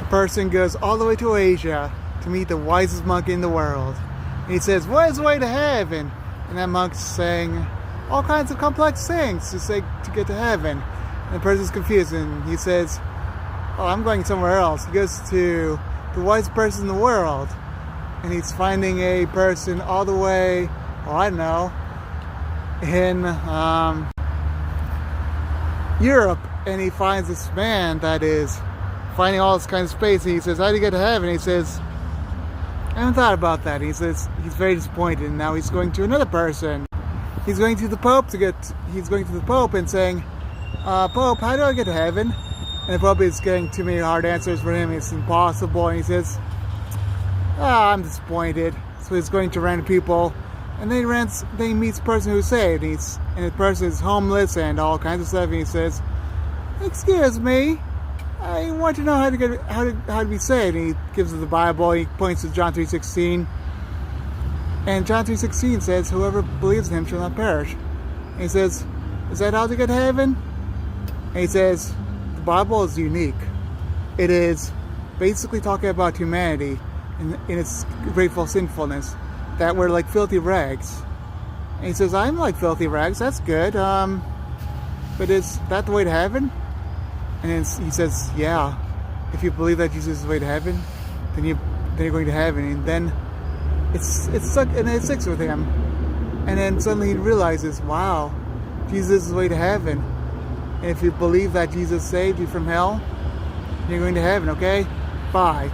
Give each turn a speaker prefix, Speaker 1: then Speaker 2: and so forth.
Speaker 1: person goes all the way to Asia to meet the wisest monk in the world. And he says, what is the way to heaven? And that monk's saying all kinds of complex things to get to heaven. And the person's confused and he says, oh, I'm going somewhere else. He goes to the wisest person in the world. And he's finding a person all the way, I don't know, in Europe. And he finds this man that is finding all this kind of space. And he says, how do you get to heaven? And he says, I haven't thought about that. He says he's very disappointed. And now he's going to another person. He's going to the Pope and saying, Pope, how do I get to heaven? And the Pope is getting too many hard answers for him. It's impossible. And he says, I'm disappointed. So he's going to random people. And then he meets a person who's saved. And the person is homeless and all kinds of stuff. And he says, excuse me, I want to know how to be saved. And he gives us the Bible. He points to John 3:16. And John 3:16 says, whoever believes in him shall not perish. And he says, is that how to get to heaven? And he says, the Bible is unique. It is basically talking about humanity in its grateful sinfulness, that we're like filthy rags. And he says, I'm like filthy rags, that's good. But is that the way to heaven? And then he says, yeah, if you believe that Jesus is the way to heaven, then you're going to heaven. And then it sticks with him. And then suddenly he realizes, wow, Jesus is the way to heaven. And if you believe that Jesus saved you from hell, you're going to heaven, okay? Bye.